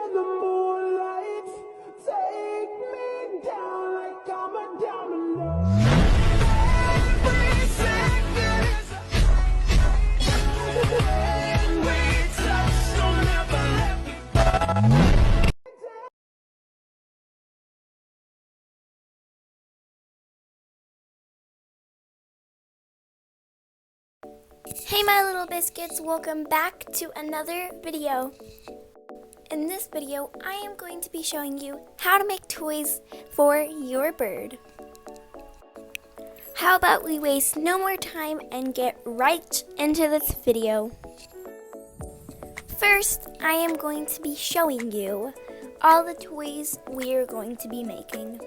in the moonlight. Take me down like I'm a down and low. Every second is when we touch, don't ever let me. Hey my little biscuits, welcome back to another video. In this video, I am going to be showing you how to make toys for your bird. How about we waste no more time and get right into this video. First, I am going to be showing you all the toys we are going to be making.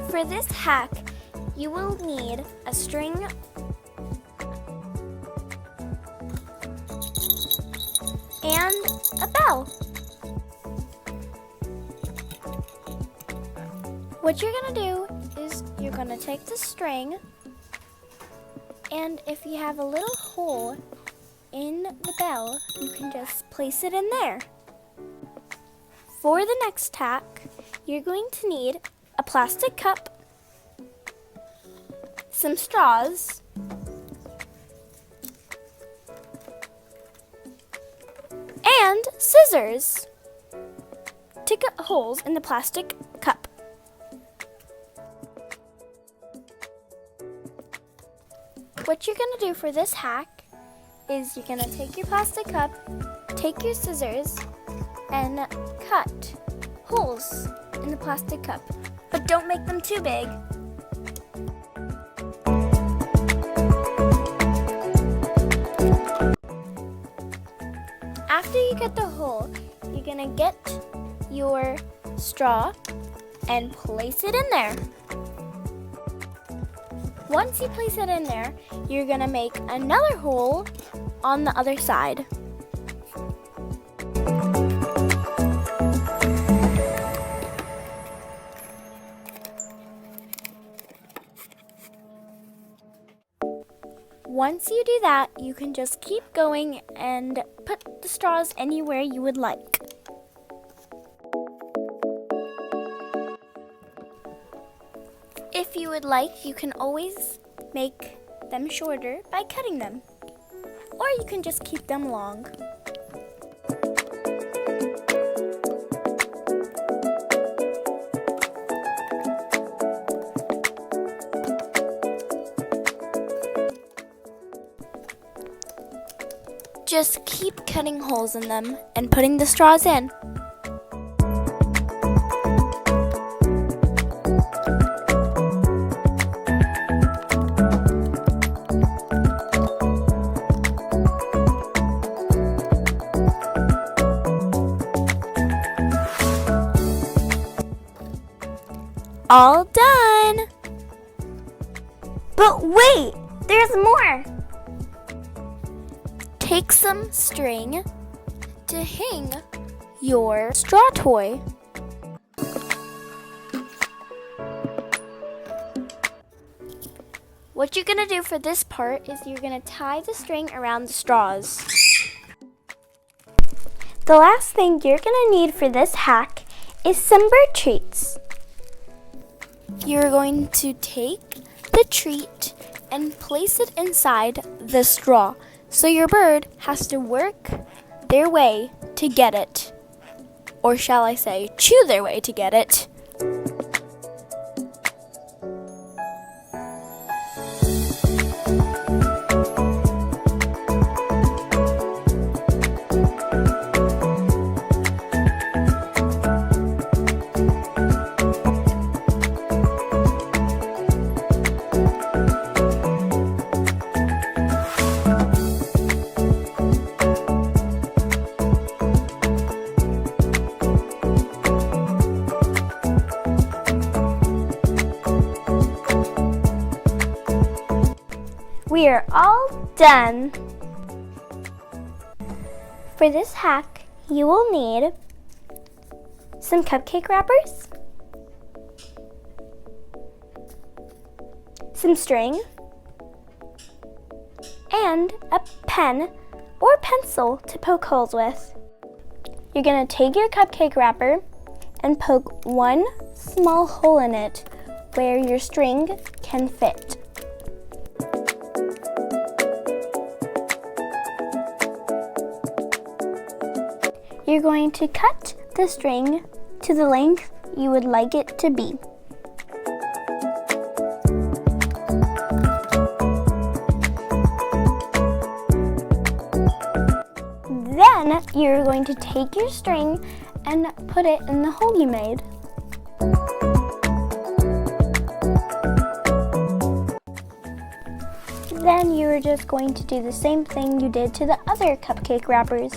For this hack, you will need a string and a bell. What you're going to do is you're going to take the string, and if you have a little hole in the bell, you can just place it in there. For the next hack, you're going to need a plastic cup, some straws, and scissors to cut holes in the plastic cup. What you're going to do for this hack is you're going to take your plastic cup, take your scissors, and cut holes in the plastic cup. But don't make them too big. After you get the hole, you're gonna get your straw and place it in there. Once you place it in there, you're gonna make another hole on the other side. Once you do that, you can just keep going and put the straws anywhere you would like. If you would like, you can always make them shorter by cutting them, or you can just keep them long. Just keep cutting holes in them and putting the straws in. All done! But wait, there's more! Take some string to hang your straw toy. What you're going to do for this part is you're going to tie the string around the straws. The last thing you're going to need for this hack is some bird treats. You're going to take the treat and place it inside the straw. So your bird has to work their way to get it. Or shall I say, chew their way to get it. we are all done. For this hack, you will need some cupcake wrappers, some string, and a pen or pencil to poke holes with. You're going to take your cupcake wrapper and poke one small hole in it where your string can fit. You're going to cut the string to the length you would like it to be. Then you're going to take your string and put it in the hole you made. Then you're just going to do the same thing you did to the other cupcake wrappers.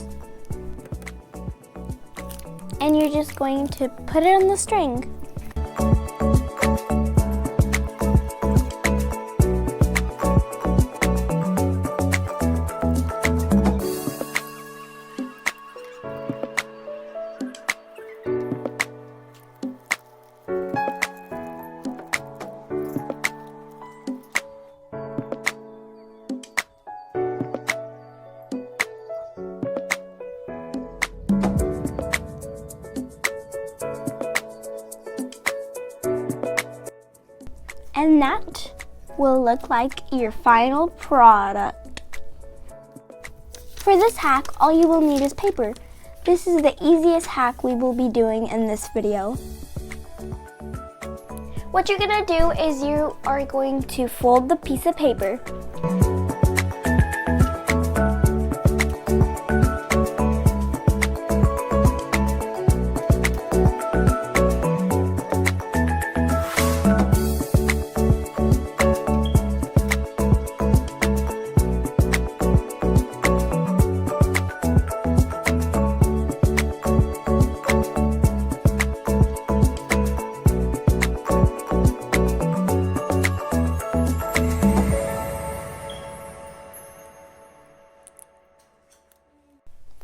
And you're just going to put it on the string. And that will look like your final product. For this hack, all you will need is paper. This is the easiest hack we will be doing in this video. What you're gonna do is you are going to fold the piece of paper.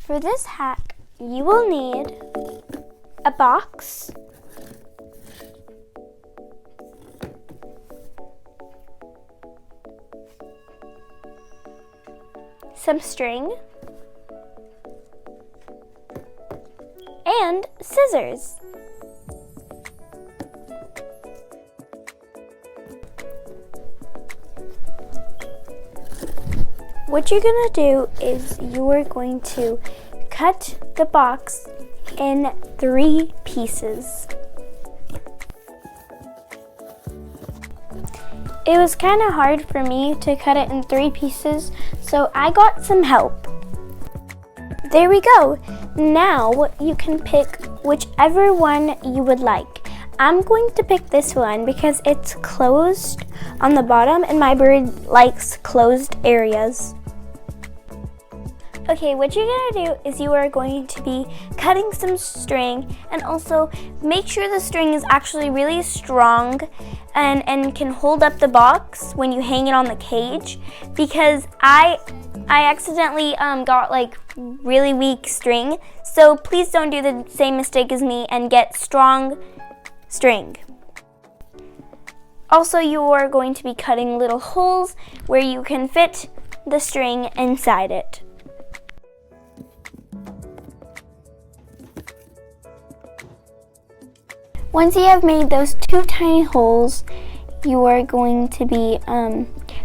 For this hack, you will need a box, some string, and scissors. What you're gonna do is you are going to cut the box in 3 pieces. It was kind of hard for me to cut it in 3 pieces, so I got some help. There we go. Now you can pick whichever one you would like. I'm going to pick this one because it's closed on the bottom and my bird likes closed areas. Okay, what you're gonna do is you are going to be cutting some string, and also make sure the string is actually really strong and can hold up the box when you hang it on the cage, because I accidentally got like really weak string, so please don't do the same mistake as me and get strong string. Also, you are going to be cutting little holes where you can fit the string inside it. Once you have made those 2 tiny holes, you are going to be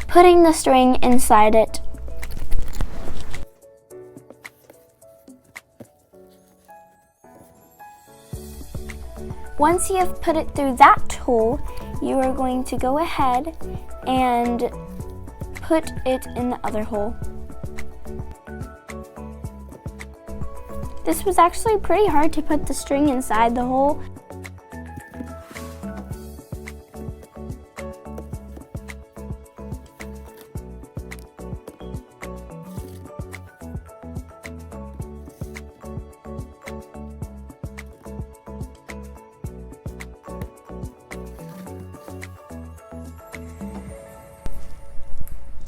putting the string inside it. Once you have put it through that hole, you are going to go ahead and put it in the other hole. This was actually pretty hard to put the string inside the hole.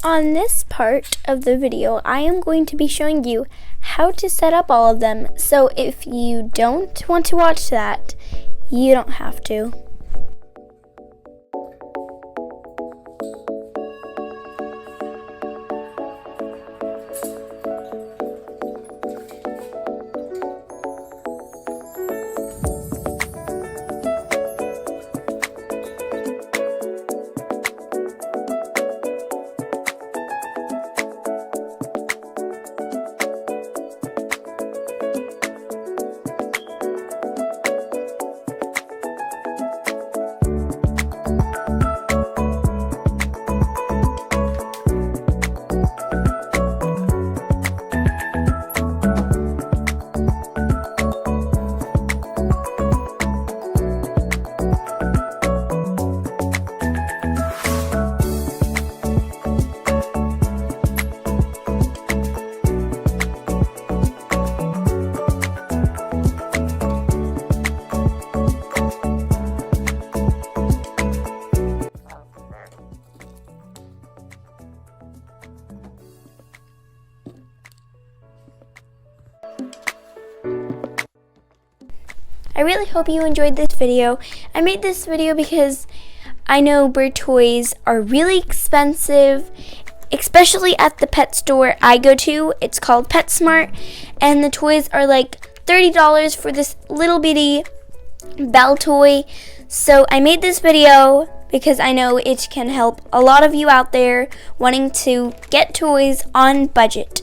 On this part of the video, I am going to be showing you how to set up all of them. So if you don't want to watch that, you don't have to. I really hope you enjoyed this video. I made this video because I know bird toys are really expensive, especially at the pet store I go to. It's called PetSmart, and the toys are like $30 for this little bitty bell toy. So I made this video because I know it can help a lot of you out there wanting to get toys on budget.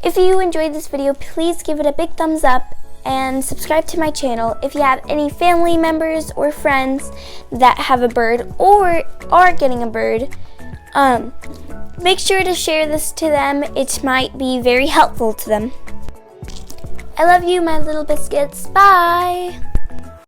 If you enjoyed this video, please give it a big thumbs up and subscribe to my channel. If you have any family members or friends that have a bird or are getting a bird, make sure to share this to them. It might be very helpful to them. I love you, my little biscuits. Bye!